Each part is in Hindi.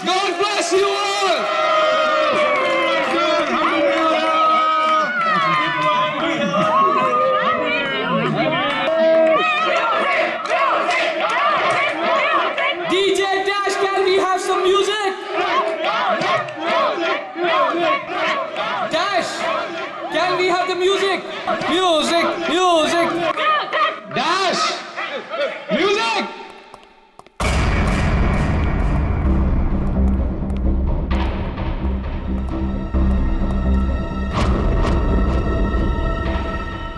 God bless you all. DJ Dash, can we have some music? Dash, can we have the music? Music, music. Dash, music.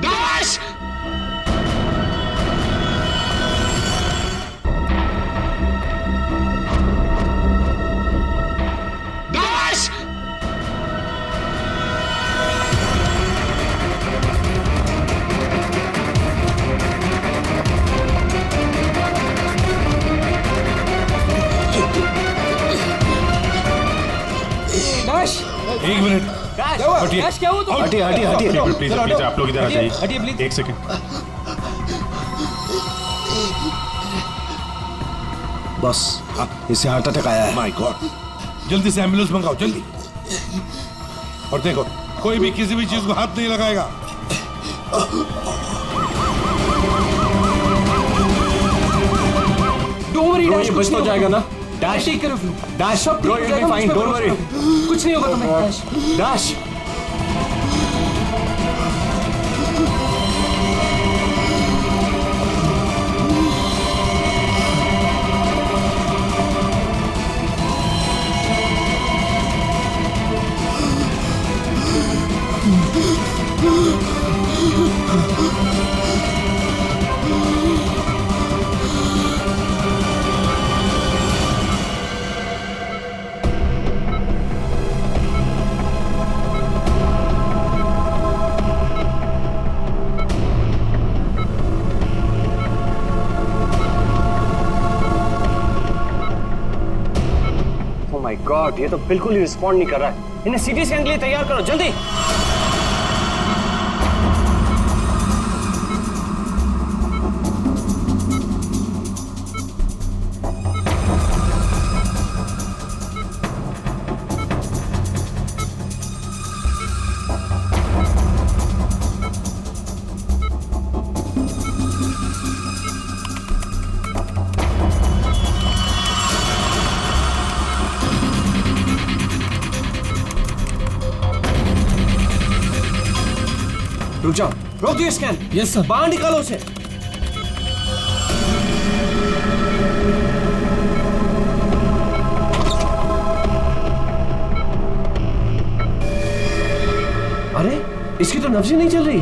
Dash. Dash! Dash! एक मिनट हटिए Dash क्या हुआ तुम? हटिए हटिए हटिए प्लीज प्लीज आप लोग इधर आ जाइए। हटिए प्लीज। एक सेकंड। बस इसे हार्ट अटैक आया है। माय गॉड, जल्दी से एम्बुलेंस मंगाओ जल्दी। और देखो कोई भी किसी भी चीज को हाथ नहीं लगाएगा। Don't worry, Dash, ये कुछ बच तो नहीं जाएगा होगा। ना? Dash, take care of you. Dash सब ठीक हो जाएगा, मुझ पे डोंट वरी। भरोसा। कुछ नहीं होगा तुम्हें, Dash. Dash oh my God, ये तो बिल्कुल ही रिस्पॉन्ड नहीं कर रहा है। इन्हें सीटी स्कैन के लिए तैयार करो जल्दी। रुक जाओ, रोक दिए स्कैन। Yes, sir. बाहर निकालो उसे। अरे इसकी तो नब्ज ही नहीं चल रही।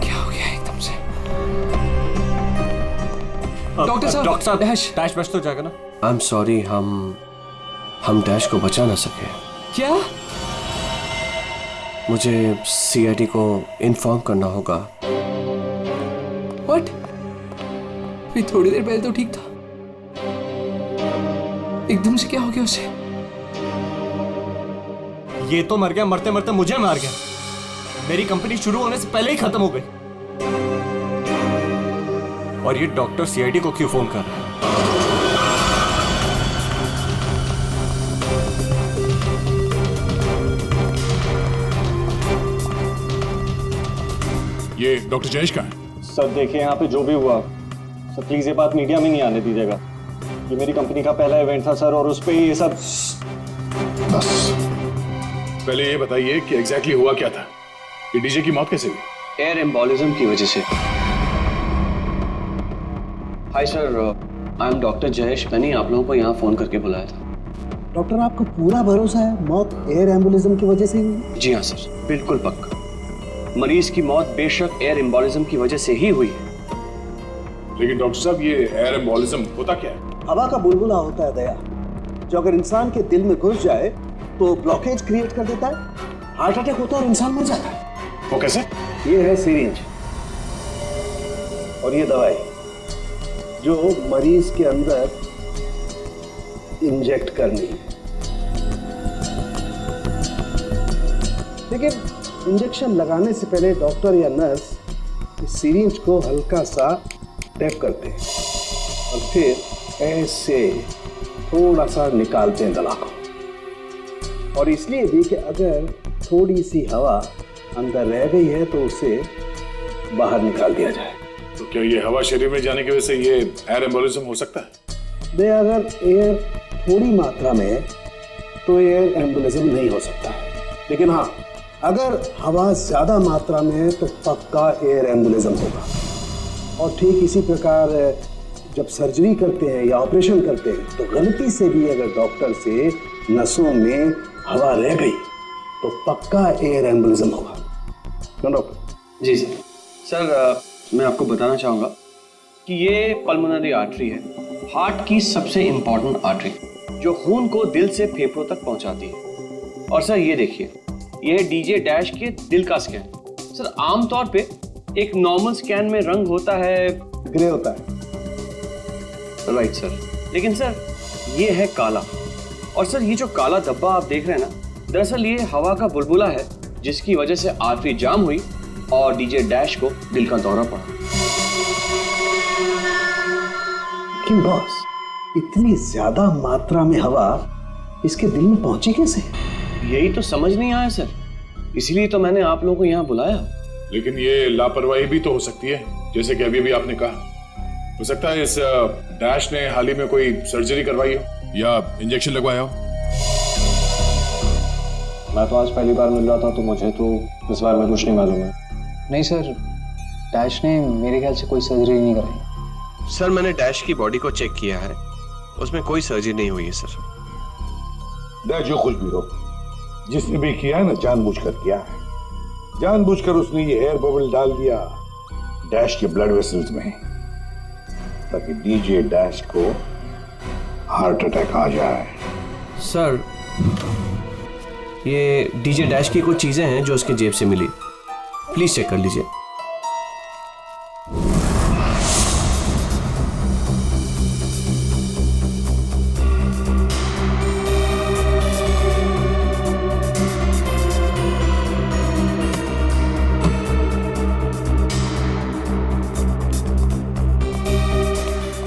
क्या हो गया एकदम से? डॉक्टर साहब, डॉक्टर साहब, Dash. डैश बच तो जाएगा ना? आई एम सॉरी, हम डैश को बचा ना सके। क्या? मुझे सीआईडी को इन्फॉर्म करना होगा। What? अभी थोड़ी देर पहले तो ठीक था, एकदम से क्या हो गया उसे? ये तो मर गया, मरते मरते मुझे मार गया। मेरी कंपनी शुरू होने से पहले ही खत्म हो गई। और ये डॉक्टर सीआईडी को क्यों फोन कर रहा है? ये डॉक्टर जयेश का है। सर देखिए, यहाँ पे जो भी हुआ सर, प्लीज ये बात मीडिया में नहीं आने दीजिएगा। ये मेरी कंपनी का पहला इवेंट था सर, और उस पे ये सब। बस पहले ये बताइए कि एग्जैक्टली हुआ क्या था? ये डीजे की मौत कैसे हुई? एयर एम्बोलिज्म की वजह से। Hi sir, I am doctor Jayesh. मैंने आप लोगों को यहाँ फोन करके बुलाया था। डॉक्टर, आपको पूरा भरोसा है मौत एयर एम्बुलिज्म की वजह से हुई? जी हाँ सर, बिल्कुल पक्का। मरीज की मौत बेशक एयर एम्बोलिज्म की वजह से ही हुई है। लेकिन डॉक्टर साहब, ये एयर एम्बोलिज्म होता क्या है? हवा का बुलबुला होता है दया, जो अगर इंसान के दिल में घुस जाए तो ब्लॉकेज क्रिएट कर देता है, हार्ट अटैक होता है और इंसान मर जाता है। वो कैसे? ये है सिरिंज और ये दवाई जो मरीज के अंदर इंजेक्ट करनी है। लेकिन इंजेक्शन लगाने से पहले डॉक्टर या नर्स इस सिरिंज को हल्का सा टैप करते हैं और फिर ऐसे थोड़ा सा निकालते हैं दवा को। और इसलिए भी कि अगर थोड़ी सी हवा अंदर रह गई है तो उसे बाहर निकाल दिया जाए। तो क्या ये हवा शरीर में जाने की वजह से ये एयर एम्बोलिज्म हो सकता है? दे अगर एयर थोड़ी मात्रा में है तो एयर एम्बुलिज्म नहीं हो सकता है, लेकिन हाँ अगर हवा ज्यादा मात्रा में है तो पक्का एयर एम्बुलिज्म होगा। और ठीक इसी प्रकार जब सर्जरी करते हैं या ऑपरेशन करते हैं तो गलती से भी अगर डॉक्टर से नसों में हवा रह गई तो पक्का एयर एम्बुलिज्म होगा। क्यों डॉक्टर? जी सर। सर मैं आपको बताना चाहूँगा कि ये पल्मोनरी आर्टरी है, हार्ट की सबसे इम्पॉर्टेंट आर्टरी जो खून को दिल से फेफड़ों तक पहुंचाती है। और सर ये देखिए, ये है डीजे डैश के दिल का स्कैन। सर आमतौर पे एक नॉर्मल स्कैन में रंग होता है, ग्रे होता है। राइट सर, लेकिन सर ये है काला। और सर ये जो काला धब्बा आप देख रहे हैं ना, दरअसल ये हवा का बुलबुला है जिसकी वजह से आर्टरी जाम हुई और डीजे डैश को दिल का दौरा पड़ा। क्यों बॉस, इतनी ज्यादा मात्रा में हवा इसके दिल में पहुंची कैसे? यही तो समझ नहीं आया सर, इसलिए तो मैंने आप लोगों को यहाँ बुलाया। लेकिन ये लापरवाही भी तो हो सकती है, जैसे कि अभी आपने कहा। हो सकता है इस डैश ने हाल ही में कोई सर्जरी करवाई हो या इंजेक्शन लगवाया हो। मैं तो आज पहली बार मिल रहा था तो मुझे तो इस बारे में कुछ नहीं मालूम है। नहीं सर, डैश ने मेरे ख्याल से कोई सर्जरी नहीं कराई। सर मैंने डैश की बॉडी को चेक किया है, उसमें कोई सर्जरी नहीं हुई है सर। डैश जो कुछ भी हो, जिसने भी किया है ना जानबूझकर किया है। जानबूझकर उसने ये एयर बबल डाल दिया डैश के ब्लड वेसल्स में ताकि डीजे डैश को हार्ट अटैक आ जाए। सर ये डीजे डैश की कुछ चीजें हैं जो उसके जेब से मिली, प्लीज चेक कर लीजिए।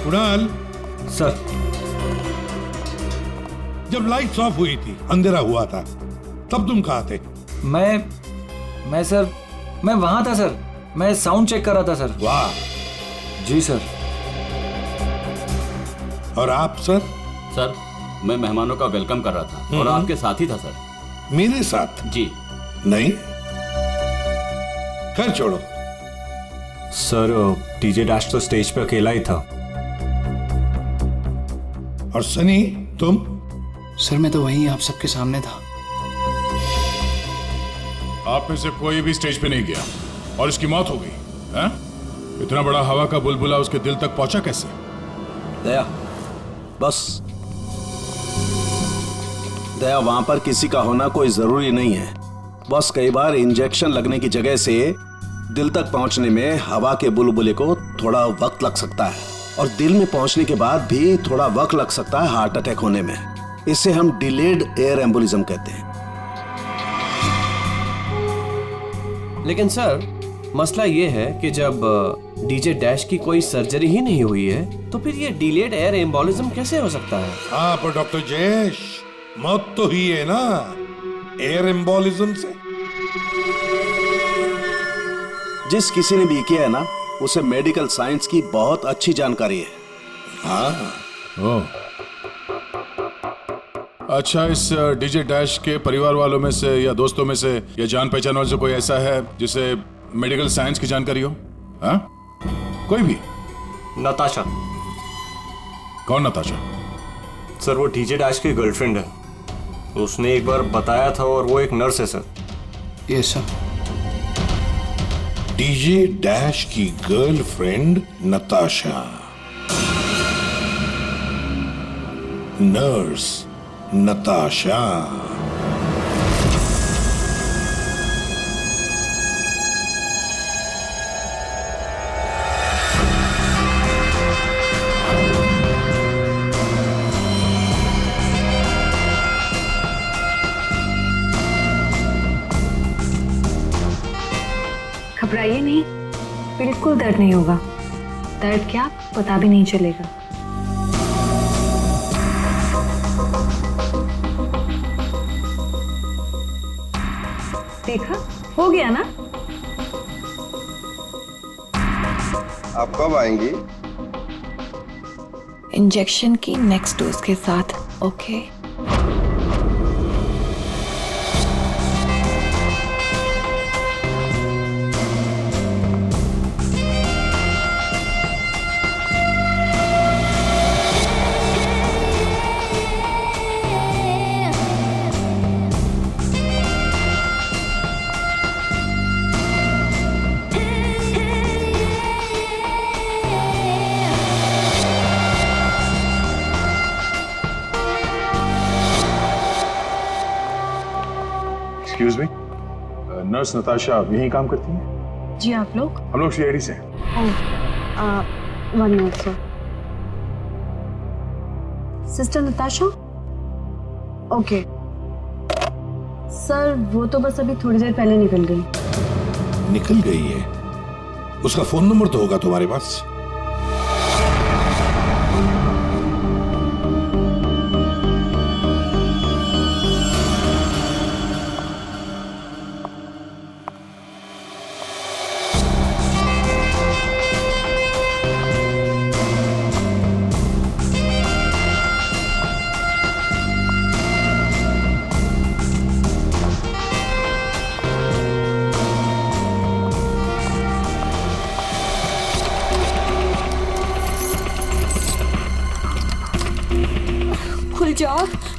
कुणाल, सर जब लाइट्स ऑफ हुई थी, अंधेरा हुआ था, तब तुम कहाँ थे? मैं सर, मैं वहां था सर, मैं साउंड चेक कर रहा था सर। वाह। जी सर। और आप सर? सर मैं मेहमानों का वेलकम कर रहा था और आपके साथ ही था सर। मेरे साथ? जी नहीं, खैर छोड़ो। सर डीजे डैश तो स्टेज पे अकेला ही था। और सनी तुम? सर मैं तो वहीं आप सबके सामने था। आप में से कोई भी स्टेज पे नहीं गया और इसकी मौत हो गई है? इतना बड़ा हवा का बुलबुला उसके दिल तक पहुंचा कैसे? दया, बस दया, वहां पर किसी का होना कोई जरूरी नहीं है। बस कई बार इंजेक्शन लगने की जगह से दिल तक पहुंचने में हवा के बुलबुले को थोड़ा वक्त लग सकता है और दिल में पहुंचने के बाद भी थोड़ा वक्त लग सकता है हार्ट अटैक होने में। इसे हम डिलेड एयर एम्बोलिज्म कहते हैं। लेकिन सर मसला ये है कि जब डीजे डैश की कोई सर्जरी ही नहीं हुई है तो फिर ये डिलेड एयर एम्बोलिज्म कैसे हो सकता है? हाँ पर डॉक्टर जयेश, मौत तो ही है ना एयर एम्बोलिज्म से। जिस किसी ने भी किया है ना, उसे मेडिकल साइंस की बहुत अच्छी जानकारी है। हाँ। ओह, अच्छा, इस डीजे डैश के परिवार वालों में से या दोस्तों में से या जान पहचान वाले से कोई ऐसा है जिसे मेडिकल साइंस की जानकारी हो? हाँ, कोई भी? नताशा। कौन नताशा? सर वो डीजे डैश की गर्लफ्रेंड है, उसने एक बार बताया था और वो एक नर्स है sir. Yes sir. DJ dash की गर्लफ्रेंड नताशा, नर्स नताशा। घबराइए नहीं, बिल्कुल दर्द नहीं होगा। दर्द क्या, पता भी नहीं चलेगा। देखा, हो गया ना? आप कब आएंगी? इंजेक्शन की नेक्स्ट डोज के साथ। Okay. Excuse me, nurse Natasha यहीं काम करती है? जी, आप लोग? हम लोग सीआईडी से हैं। One minute sir. Sister Natasha? Okay sir, वो तो बस अभी थोड़ी देर पहले निकल गई। निकल गई है? उसका फोन नंबर तो होगा तुम्हारे पास?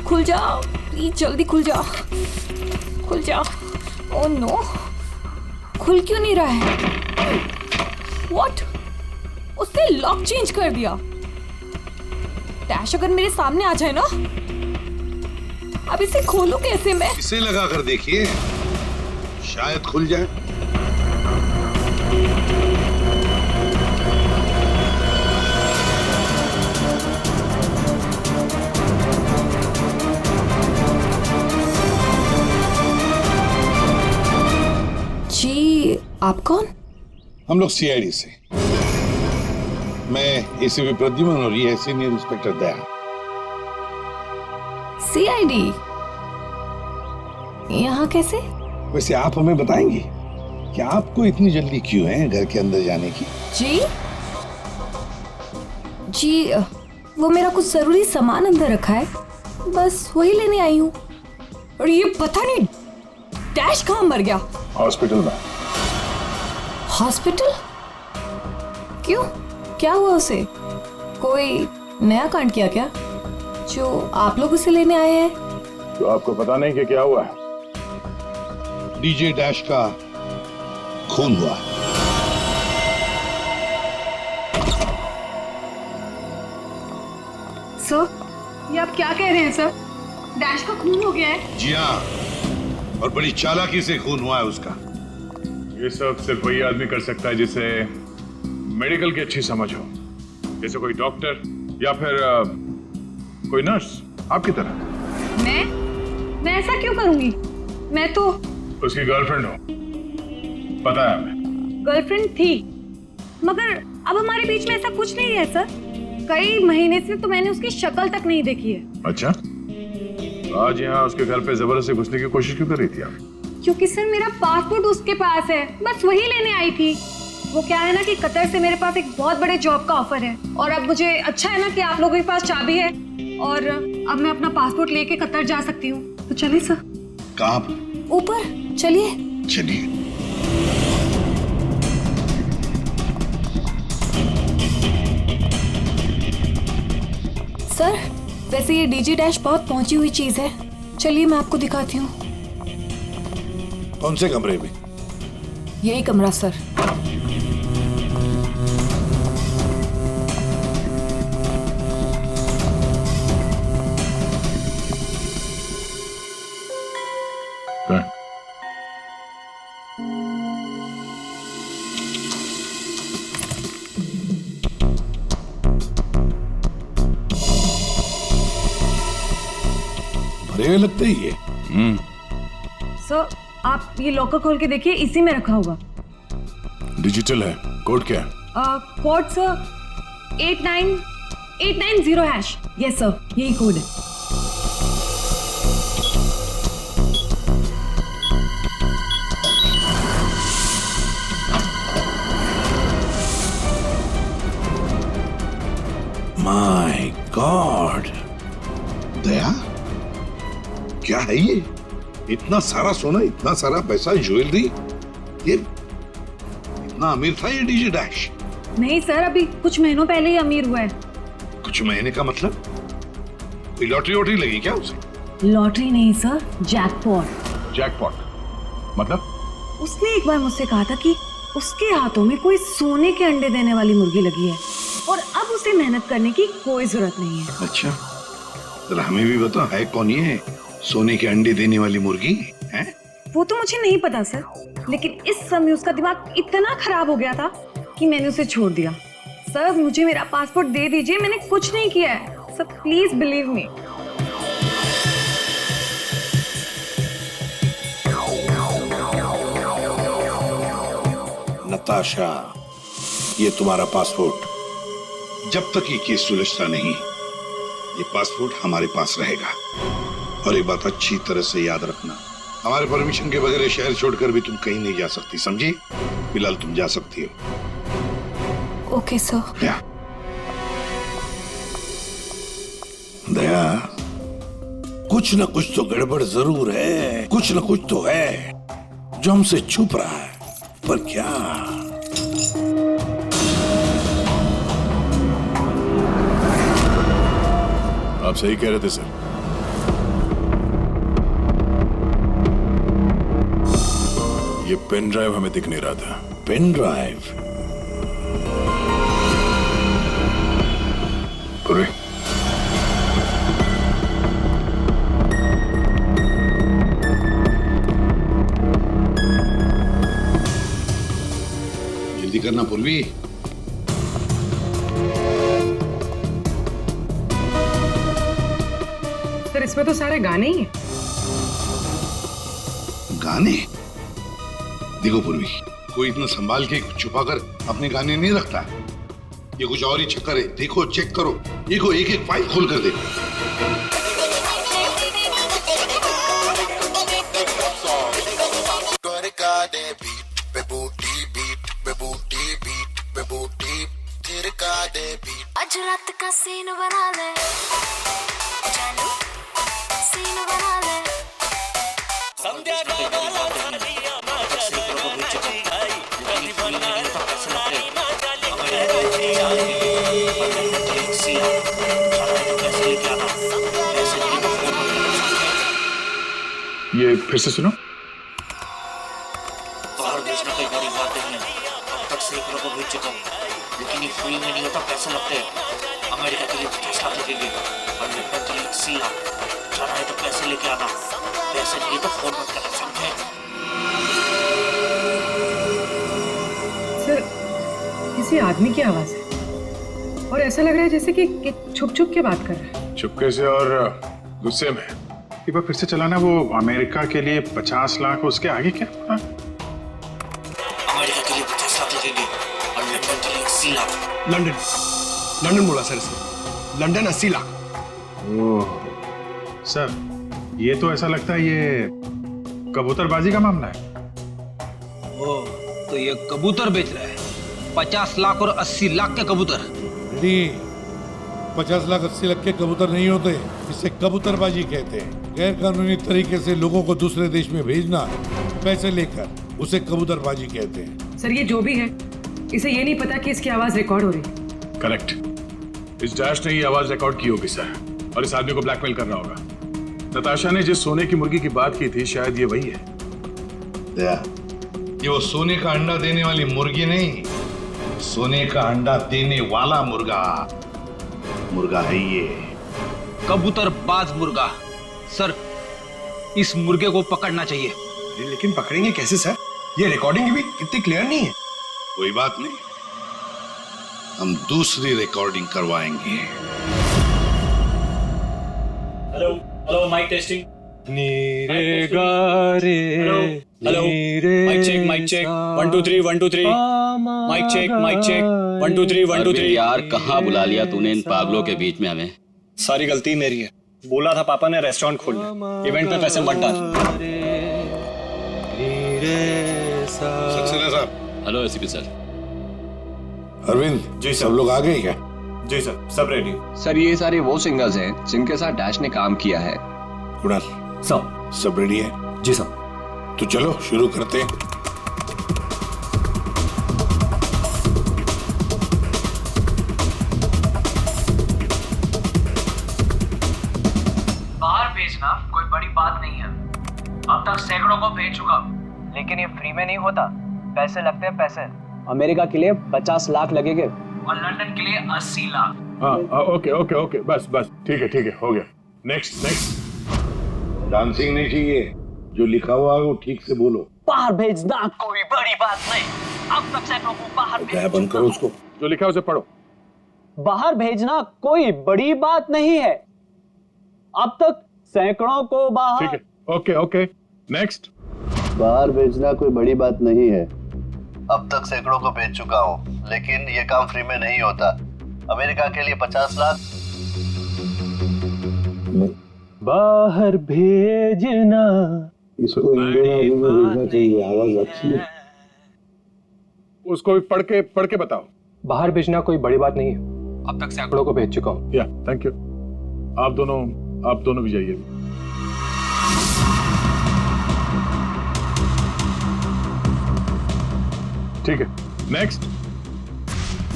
खुल जाओ प्लीज, जल्दी खुल जाओ, खुल जाओ। ओह नो, खुल क्यों नहीं रहा है? व्हाट? उसने लॉक चेंज कर दिया। डैश अगर मेरे सामने आ जाए ना, अब इसे खोलूं कैसे मैं? इसे लगा कर देखिए, शायद खुल जाए। जी, आप कौन? हम लोग सीआईडी से। मैं एसीपी प्रद्युमन और ये सीनियर इंस्पेक्टर दया। सीआईडी यहाँ कैसे? वैसे आप हमें बताएंगी कि आपको इतनी जल्दी क्यों है घर के अंदर जाने की? जी, वो मेरा कुछ जरूरी सामान अंदर रखा है, बस वही लेने आई हूँ। और ये पता नहीं डैश कहाँ मर गया? हॉस्पिटल में। हॉस्पिटल? क्यों, क्या हुआ उसे? कोई नया कांड किया क्या जो आप लोग उसे लेने आए हैं? तो आपको पता नहीं कि क्या हुआ है? डीजे डैश का खून हुआ। सर, ये आप क्या कह रहे हैं सर? डैश का खून हो गया है? जी हाँ, और बड़ी चालाकी से खून हुआ है उसका। ये सब सिर्फ वही आदमी कर सकता है जिसे मेडिकल की अच्छी समझ हो, जैसे कोई डॉक्टर या फिर कोई नर्स आपकी तरह। मैं ऐसा क्यों करूंगी? मैं तो उसकी गर्लफ्रेंड हो, पता है हमें। गर्लफ्रेंड थी, मगर अब हमारे बीच में ऐसा कुछ नहीं है सर। कई महीने से तो मैंने उसकी शक्ल तक नहीं देखी है। अच्छा, आज यहाँ उसके घर पे जबरदस्ती घुसने की कोशिश क्यों कर रही थी आप? क्योंकि सर मेरा पासपोर्ट उसके पास है, बस वही लेने आई थी। वो क्या है ना कि कतर से मेरे पास एक बहुत बड़े जॉब का ऑफर है, और अब मुझे अच्छा है ना कि आप लोगों के पास चाबी है, और अब मैं अपना पासपोर्ट लेके कतर जा सकती हूँ। तो चलिए सर। कहाँ? ऊपर चलिए। चलिए। सर, वैसे ये डीजे डैश बहुत पहुंची हुई चीज है, चलिए मैं आपको दिखाती हूँ। कौन से कमरे में? यही कमरा सर। भरे हुए लगते ही है। सर, आप ये लॉकर खोल के देखिए, इसी में रखा होगा। डिजिटल है, कोड क्या है? Code sir 89890#। यस सर, यही कोड है। माय गॉड, दया, क्या है ये? इतना सारा सोना, इतना सारा पैसा, ज्वेलरी, ये इतना अमीर था ये डीजे डैश? नहीं सर, अभी कुछ महीनों पहले ही अमीर हुआ है। कुछ महीने का मतलब? कोई लॉटरी वॉटरी लगी क्या उसे? लॉटरी नहीं सर, जैकपॉट। जैकपॉट मतलब? उसने एक बार मुझसे कहा था कि उसके हाथों में कोई सोने के अंडे देने वाली मुर्गी लगी है और अब उसे मेहनत करने की कोई जरूरत नहीं है। अच्छा, जरा हमें भी बताओ, है कौन ये सोने के अंडे देने वाली मुर्गी है? वो तो मुझे नहीं पता सर, लेकिन इस समय उसका दिमाग इतना खराब हो गया था कि मैंने उसे छोड़ दिया। सर मुझे मेरा पासपोर्ट दे दीजिए, मैंने कुछ नहीं किया है sir, please believe me. Natasha, ये तुम्हारा पासपोर्ट, जब तक ये केस सुलझता नहीं, ये पासपोर्ट हमारे पास रहेगा। और एक बात अच्छी तरह से याद रखना, हमारे परमिशन के बगैर शहर छोड़कर भी तुम कहीं नहीं जा सकती, समझी? फिलहाल तुम जा सकती हो। Okay sir. दया, कुछ न कुछ तो गड़बड़ जरूर है, कुछ न कुछ तो है जो हमसे छुप रहा है, पर क्या? आप सही कह रहे थे सर। ये पेन ड्राइव हमें दिख नहीं रहा था। Pen drive? अरे जल्दी करना पूर्वी। सर इसमें तो सारे गाने ही हैं। गाने? देखो पूर्वी, कोई इतना संभाल के छुपाकर अपने गाने नहीं रखता है। ये कुछ और ही चक्कर है। देखो, चेक करो, देखो, एक एक फाइल खोल कर देखो। आज रात का सीन बना ले, जानू सीन बना ले। ये फिर से सुनो। बाहर भेजना कोई बड़ी बात नहीं है, अब तक सैकड़ों को भेज चुका हूँ, लेकिन ये फ्री में नहीं होता, पैसे लगते हैं। अमेरिका के लिए 50 लाख लगेंगे और लंदन के लिए 80 लाख। जाना है तो पैसे लेके आना, पैसे नहीं तो फोन मत करना, समझे? सर किसी आदमी की आवाज है और ऐसा लग रहा है जैसे कि छुप छुप के बात कर रहा है। चुपके से और गुस्से में। एक बार फिर से चलाना। वो अमेरिका के लिए 50 लाख, उसके आगे क्या? अमेरिका के लिए 50 लाख लगेंगे और लंदन के लिए 80 लाख। लंदन बोला सर इसने, लंदन 80 लाख। ओह सर, ये तो ऐसा लगता है ये कबूतरबाजी का मामला है। ओह, तो ये कबूतर बेच रहा है, 50 लाख और 80 लाख के कबूतर। 50 लाख 80 लाख के कबूतर नहीं होते, इसे कबूतरबाजी कहते हैं। गैर कानूनी तरीके से लोगों को दूसरे देश में भेजना पैसे लेकर, उसे कबूतरबाजी कहते हैं। सर ये जो भी है, इसे ये नहीं पता कि इसकी आवाज रिकॉर्ड हो रही है। करेक्ट, इस डैश ने ये आवाज रिकॉर्ड की होगी सर, और इस आदमी को ब्लैकमेल कर रहा होगा। नताशा ने जिस सोने की मुर्गी की बात की थी, शायद ये वही है। ये वो सोने का अंडा देने वाली मुर्गी नहीं, सोने का अंडा देने वाला मुर्गा है ये। कबूतरबाज मुर्गा। सर इस मुर्गे को पकड़ना चाहिए। लेकिन पकड़ेंगे कैसे सर? ये रिकॉर्डिंग भी इतनी क्लियर नहीं है। कोई बात नहीं, हम दूसरी रिकॉर्डिंग करवाएंगे। Hello hello, mic testing. नीरे गारे hello mic check 1 2 3 1 2 3 mic check 1 2 3 1 2 3 यार कहाँ बुला लिया तूने इन पागलों के बीच में हमें। सारी गलती मेरी है। बोला था पापा ने रेस्टोरेंट खोलना, इवेंट पे पैसे मत डाल। सक्सेना साहब। Hello ACP sir. Arvind ji सब लोग आ गए क्या? जी सर, सब रेडी। सर ये सारे वो सिंगर्स हैं जिनके साथ डैश ने काम किया है। कुणाल सब रेडी है? जी सर। तो चलो शुरू करते हैं। बाहर भेजना कोई बड़ी बात नहीं है। अब तक सैकड़ों को भेज चुका, लेकिन ये फ्री में नहीं होता, पैसे लगते हैं पैसे। अमेरिका के लिए 50 लाख लगेंगे और लंदन के लिए 80 लाख। हाँ ओके ओके ओके बस ठीक है हो गया। नेक्स्ट डांसिंग नहीं चाहिए, जो लिखा हुआ है वो ठीक से बोलो। बाहर भेजना कोई बड़ी बात नहीं। अब तक सैकड़ों को बाहर क्या बंद करो उसको, जो लिखा है उसे पढ़ो। बाहर भेजना कोई बड़ी बात नहीं है। अब तक सैकड़ों को बाहर। ठीक है ओके नेक्स्ट। बाहर भेजना कोई बड़ी बात नहीं है। अब तक सैकड़ों को भेज चुका हूँ, लेकिन ये काम फ्री में नहीं होता। अमेरिका के लिए 50 लाख। बाहर भेजना। इसको इंडियन में भेजना चाहिए, आवाज अच्छी है। उसको भी पढ़ के बताओ। बाहर भेजना कोई बड़ी बात नहीं है। अब तक सैकड़ों को भेज चुका हूँ। या थैंक यू। आप दोनों भी जाइए। ठीक है नेक्स्ट।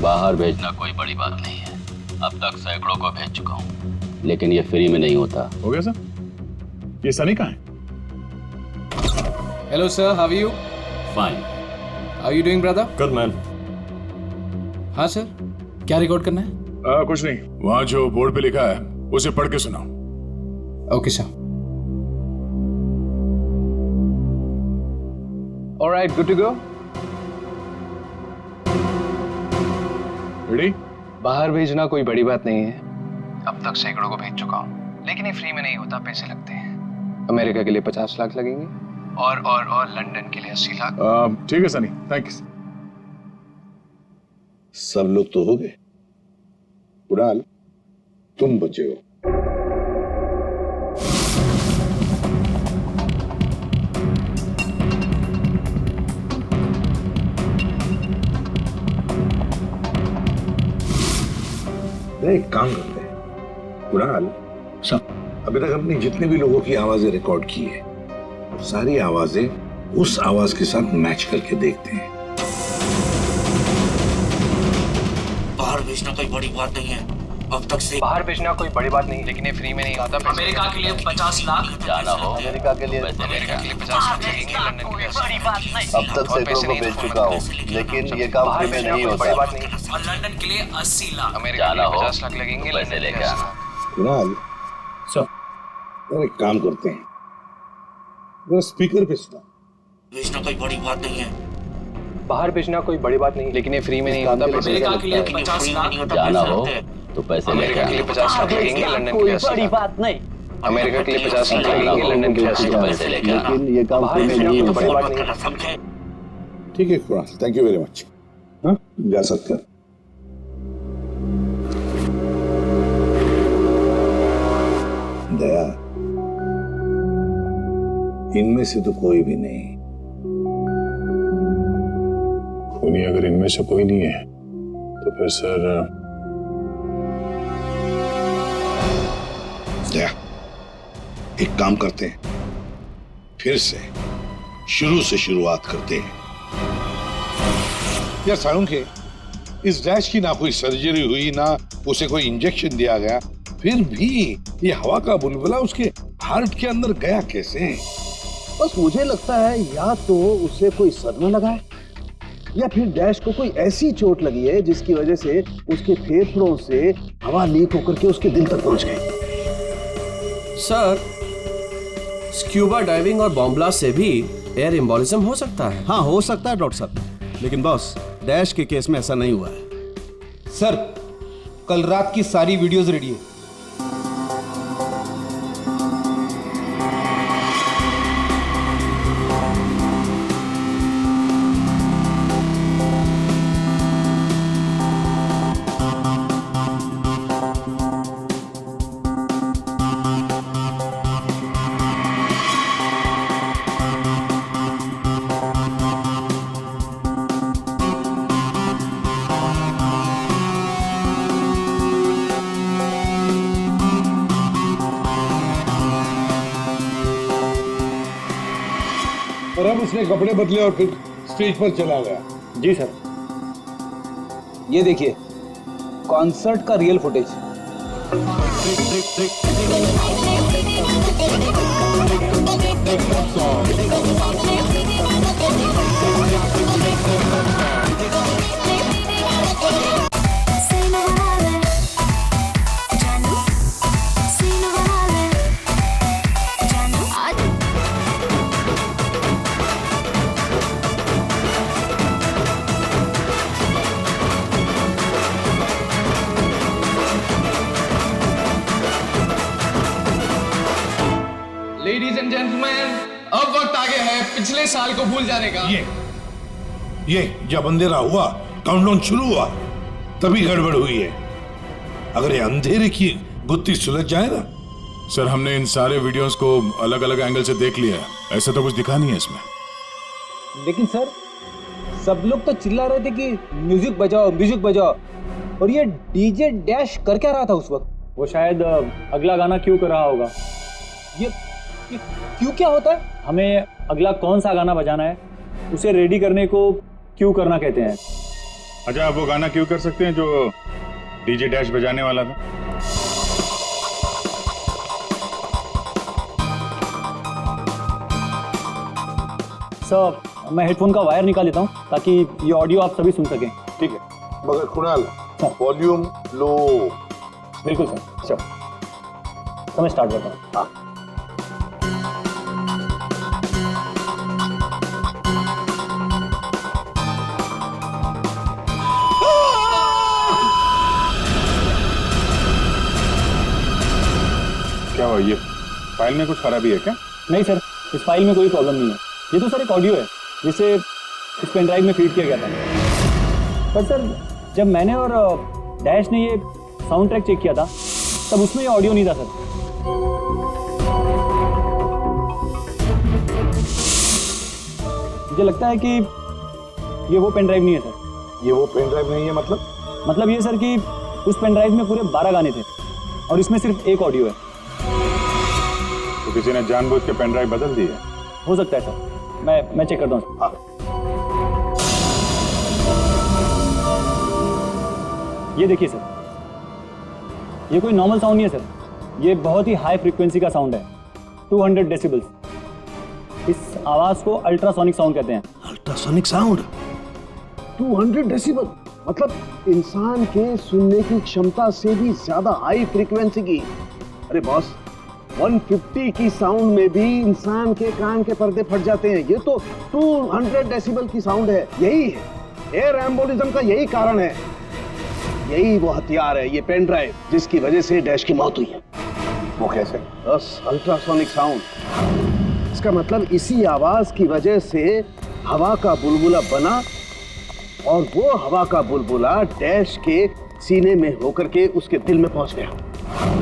बाहर भेजना कोई बड़ी बात नहीं है। अब तक सैकड़ों को भेज चुका हूँ, लेकिन ये फ्री में नहीं होता। हो गया सर। ये सनी कहाँ है? Hello sir, how are you? Fine. How are you doing brother? Good man. हाँ सर, क्या रिकॉर्ड करना है? कुछ नहीं, वहां जो बोर्ड पे लिखा है उसे पढ़ के सुनाओ। Okay sir. Alright, good to go. Ready? बाहर भेजना कोई बड़ी बात नहीं है। अब तक सैकड़ों को भेज चुका हूँ, लेकिन ये फ्री में नहीं होता, पैसे लगते हैं। अमेरिका के लिए 50 लाख लगेंगे और लंदन के लिए 80 लाख। ठीक है सनी, थैंक यू। सब लोग तो हो गए। कुणाल तुम बचे हो। एक काम करते हैं कुणाल, अभी तक हमने जितने भी लोगों की आवाजें रिकॉर्ड की है, सारी आवाजें उस आवाज के साथ मैच करके देखते हैं। बाहर भेजना कोई बड़ी बात नहीं है। अब तक से बाहर भेजना कोई बड़ी बात नहीं, लेकिन ये फ्री में नहीं आता। अमेरिका के लिए 50 लाख। जाना हो अमेरिका के लिए 50 लाख लगेंगे, लंदन के लिए 80 लाख। अब तक सैकड़ों को भेज चुका हूँ, लेकिन ये काम फ्री में नहीं होता। बड़ी बात नहीं। और लंदन के लिए 80 लाख। अमेरिका के लिए 50 लाख लगेंगे, पैसे लंदन के लिए लेके 80 आना। लाख। कुणाल एक काम करते हैं, जरा स्पीकर पे सुना। भेजना कोई बड़ी बात नहीं है। बाहर भेजना कोई बड़ी बात नहीं, लेकिन ये फ्री में नहीं होता। अमेरिका के लिए 50 लाख। जाना हो तो पैसे लेके अमेरिका के लिए आना। 50 लाख लगेंगे, लंदन के लिए 80 लाख। बात नहीं। अमेरिका के लिए 50 लाख लगेंगे, लंदन के लिए 80 लाख। पैसे लेके आना। लेकिन ये काम बाहर फ्री में भेजना नहीं कोई होता। बड़ी बात नहीं। समझे? ठीक है Kunal, thank you very much. हाँ जा सकते हैं। दया, इनमें से तो कोई भी नहीं। नहीं, अगर इनमें से कोई नहीं है तो फिर सर दया, एक काम करते हैं, फिर से शुरू से शुरुआत करते हैं। या साळुंखे, इस डैश की ना कोई सर्जरी हुई, ना उसे कोई इंजेक्शन दिया गया, फिर भी ये हवा का बुलबुला उसके हार्ट के अंदर गया कैसे? बस मुझे लगता है या तो उसे कोई सदमा लगा है, या फिर डैश को कोई ऐसी चोट लगी है जिसकी वजह से उसके फेफड़ों से हवा लीक होकर के उसके दिल तक पहुंच गई। सर, स्क्यूबा डाइविंग और बॉम्ब ब्लास्ट से भी एयर एम्बोलिज्म हो सकता है। हाँ हो सकता है डॉक्टर साहब, लेकिन बॉस डैश के केस में ऐसा नहीं हुआ है। सर, कल रात की सारी वीडियोस रेडी है। उसने कपड़े बदले और फिर स्टेज पर चला गया। जी सर। ये देखिए कॉन्सर्ट का real footage. Ladies and gentleman, अब वक्त आ गया है पिछले साल को भूल जाने का। ये जब अंधेरा हुआ, काउंटडाउन शुरू हुआ, तभी गड़बड़ हुई है। अगर ये अंधेरे की गुत्थी सुलझ जाए ना। सर, हमने इन सारे वीडियोस को अलग अलग एंगल से देख लिया है, ऐसा तो कुछ दिखा नहीं है इसमें। लेकिन सर सब लोग तो चिल्ला रहे थे कि म्यूजिक बजाओ म्यूजिक बजाओ, और ये डीजे डैश कर क्या रहा था उस वक्त? वो शायद अगला गाना क्यों कर रहा होगा। ये क्यों क्या होता है? हमें अगला कौन सा गाना बजाना है उसे रेडी करने को क्यों करना कहते हैं। अच्छा, आप वो गाना क्यों कर सकते हैं जो डीजे डैश बजाने वाला था? सर, मैं हेडफोन का वायर निकाल लेता हूँ ताकि ये ऑडियो आप सभी सुन सकें। ठीक है, मगर कुणाल वॉल्यूम लो। बिल्कुल सर। चलो तो मैं स्टार्ट करता हूँ। हाँ। क्या हुआ? ये फाइल में कुछ खराबी है क्या? नहीं सर, इस फाइल में कोई प्रॉब्लम नहीं है। ये तो सर एक ऑडियो है जिसे इस पेन ड्राइव में फीड किया गया था। पर सर, जब मैंने और डैश ने ये साउंड ट्रैक चेक किया था तब उसमें ये ऑडियो नहीं था सर। मुझे लगता है कि ये वो पेन ड्राइव नहीं है सर। ये वो पेन ड्राइव नहीं है मतलब ये सर कि उस पेन ड्राइव में पूरे 12 गाने थे और इसमें सिर्फ एक ऑडियो है। तो किसी ने जानबूझ के पेन ड्राइव बदल दी है? हो सकता है सर, मैं चेक करता हूँ। ये देखिए सर, ये कोई नॉर्मल साउंड नहीं है सर, ये बहुत ही हाई फ्रीक्वेंसी का साउंड है, 200 डेसिबल्स। इस आवाज को अल्ट्रासोनिक साउंड कहते हैं। अल्ट्रासोनिक साउंड 200 डेसिबल मतलब इंसान के सुनने की क्षमता से भी ज्यादा हाई फ्रीक्वेंसी की। अरे बॉस, 150 की साउंड में भी इंसान के कान के पर्दे फट जाते हैं, ये तो 200 डेसिबल की साउंड है। यही है एयर एम्बोलिज्म का, यही कारण है, यही वो हथियार है, ये पेन ड्राइव जिसकी वजह से डैश की मौत हुई है। वो कैसे? बस अल्ट्रासोनिक साउंड। इसका मतलब इसी आवाज की वजह से हवा का बुलबुला बना और वो हवा का बुलबुला डैश के सीने में होकर के उसके दिल में पहुंच गया,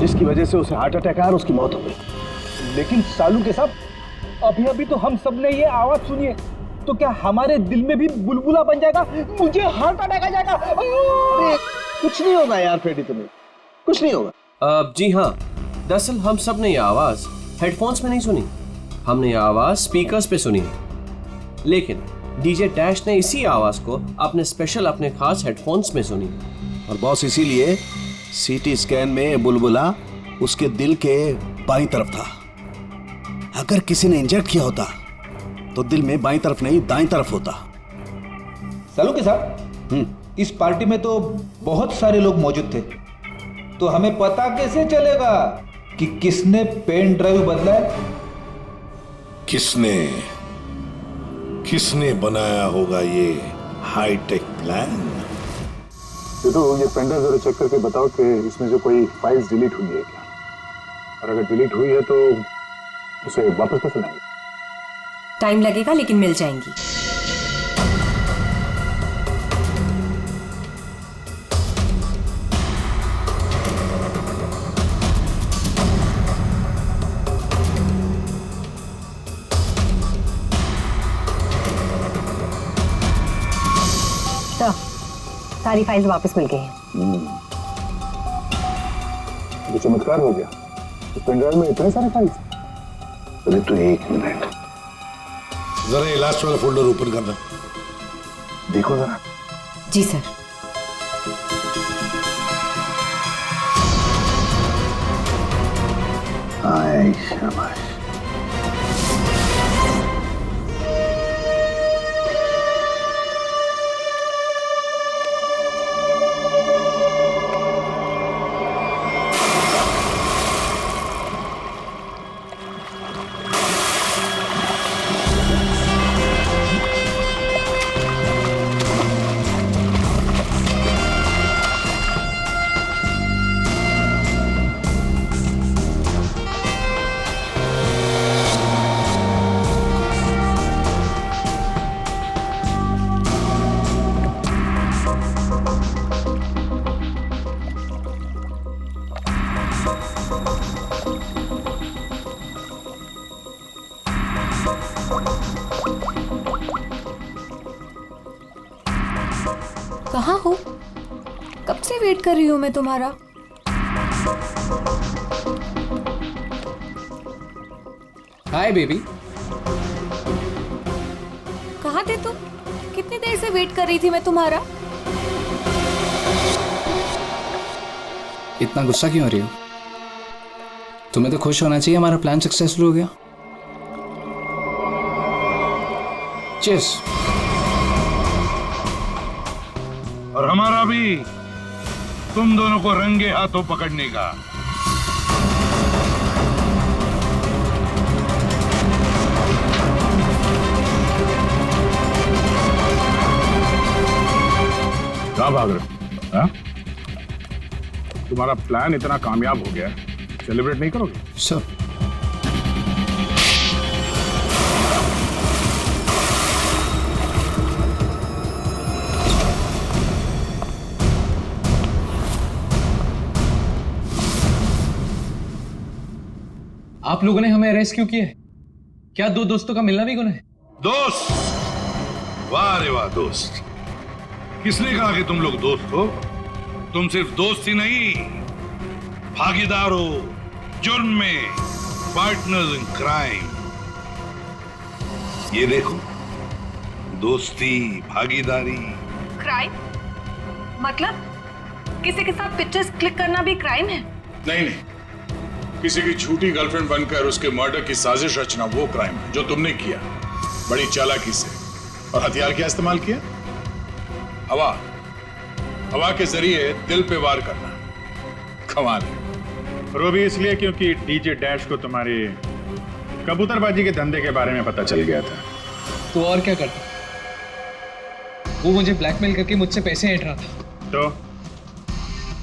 जिसकी वजह से उसे हार्ट अटैक आया और उसकी मौत हो गई। लेकिन सालू के साहब, अभी तो हम सब ने ये आवाज सुनी है, तो क्या हमारे दिल में भी बुलबुला बन जाएगा? मुझे हार्ट अटैक आ जाएगा। अरे कुछ नहीं होगा यार फ्रेडी, तुम्हें कुछ नहीं होगा। जी हाँ, दरअसल हम सब ने ये आवाज हेडफोन्स में नहीं सुनी, हमने ये आवाज स्पीकर्स पे सुनी। लेकिन डीजे डैश ने इसी आवाज को अपने खास हेडफोन्स में सुनी। और बॉस, इसीलिए सीटी स्कैन में बुलबुला उसके दिल के बाईं तरफ था। अगर किसी ने इंजेक्ट किया होता तो दिल में बाईं तरफ नहीं दाईं तरफ होता। सालू के साहब, इस पार्टी में तो बहुत सारे लोग मौजूद थे, तो हमें पता कैसे चलेगा कि किसने पेन ड्राइव बदला है? किसने बनाया होगा ये हाईटेक प्लान? तो ये पेन ड्राइव जरा चेक करके बताओ कि इसमें से कोई फाइल्स डिलीट हुई है क्या, और अगर डिलीट हुई है तो उसे वापस कैसे लाएंगे? टाइम लगेगा लेकिन मिल जाएंगी। सारी फाइल्स वापस मिल गई हैं। तो चमत्कार हो गया, इस पेन ड्राइव में इतने सारे फाइल्स। अरे तो एक मिनट, जरा ये लास्ट वाला फोल्डर ओपन करना। देखो जरा। जी सर। आए शाबाश। कहाँ हो? कब से वेट कर रही हूँ मैं तुम्हारा। Hi baby. कहाँ थे तुम? कितनी देर से वेट कर रही थी मैं तुम्हारा। इतना गुस्सा क्यों हो रही हो? तुम्हें तो खुश होना चाहिए, हमारा प्लान सक्सेसफुल हो गया। चीयर्स। और हमारा भी तुम दोनों को रंगे हाथों पकड़ने का। कहाँ भाग रहे हो? हाँ? तुम्हारा प्लान इतना कामयाब हो गया, सेलिब्रेट नहीं करोगे? सर आप लोगों ने हमें अरेस्ट क्यों किया है? क्या दो दोस्तों का मिलना भी गुनाह है? दोस्त? वाह रे वाह दोस्त। किसने कहा कि तुम लोग दोस्त हो? तुम सिर्फ दोस्त ही नहीं, भागीदार हो जुर्म में, पार्टनर्स इन क्राइम। ये देखो, दोस्ती, भागीदारी। क्राइम? मतलब किसी के साथ पिक्चर्स क्लिक करना भी क्राइम है? नहीं नहीं, किसी की झूठी गर्लफ्रेंड बनकर उसके मर्डर की साजिश रचना वो क्राइम है जो तुमने किया, बड़ी चालाकी से। और हथियार क्या इस्तेमाल किया? हवा। हवा के जरिए दिल पे वार करना। कमाल है। और वो भी इसलिए क्योंकि डीजे डैश को तुम्हारी कबूतरबाजी के धंधे के बारे में पता चल गया था। तो और क्या करता? वो मुझे ब्लैकमेल करके मुझसे पैसे ऐंठ रहा था। तो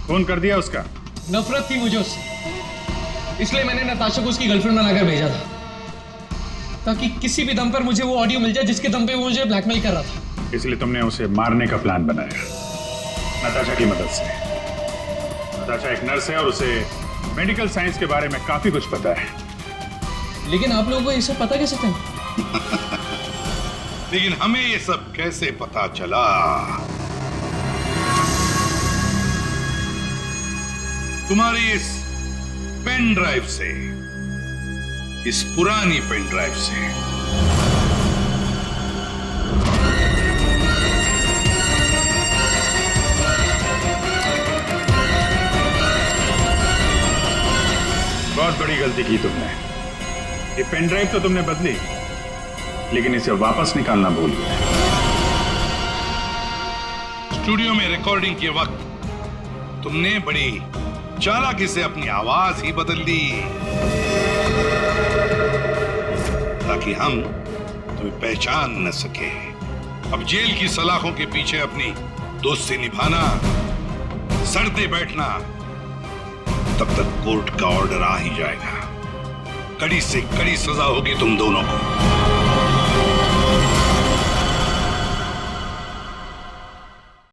फोन कर दिया उसका? नफरत थी मुझे उससे, इसलिए मैंने नताशा को उसकी गर्लफ्रेंड बनाकर भेजा था, ताकि किसी भी दम पर मुझे वो ऑडियो मिल जाए जिसके दम पे वो मुझे ब्लैकमेल कर रहा था। इसलिए तुमने उसे मारने का प्लान बनाया नताशा की मदद से। नताशा एक नर्स है और उसे मेडिकल साइंस के बारे में काफी कुछ पता है। लेकिन आप लोगों को ये सब पता कैसे था? लेकिन हमें ये सब कैसे पता चला? तुम्हारी इस पेन ड्राइव से, इस पुरानी पेन ड्राइव से। बहुत बड़ी गलती की तुमने। ये पेन ड्राइव तो तुमने बदली, लेकिन इसे वापस निकालना भूल गए। स्टूडियो में रिकॉर्डिंग के वक्त तुमने बड़ी चालाकी से अपनी आवाज ही बदल दी, ताकि हम तुम्हें पहचान न सके। अब जेल की सलाखों के पीछे अपनी दोस्ती निभाना, सड़ते बैठना, तब तक कोर्ट का ऑर्डर आ ही जाएगा। कड़ी से कड़ी सजा होगी तुम दोनों को।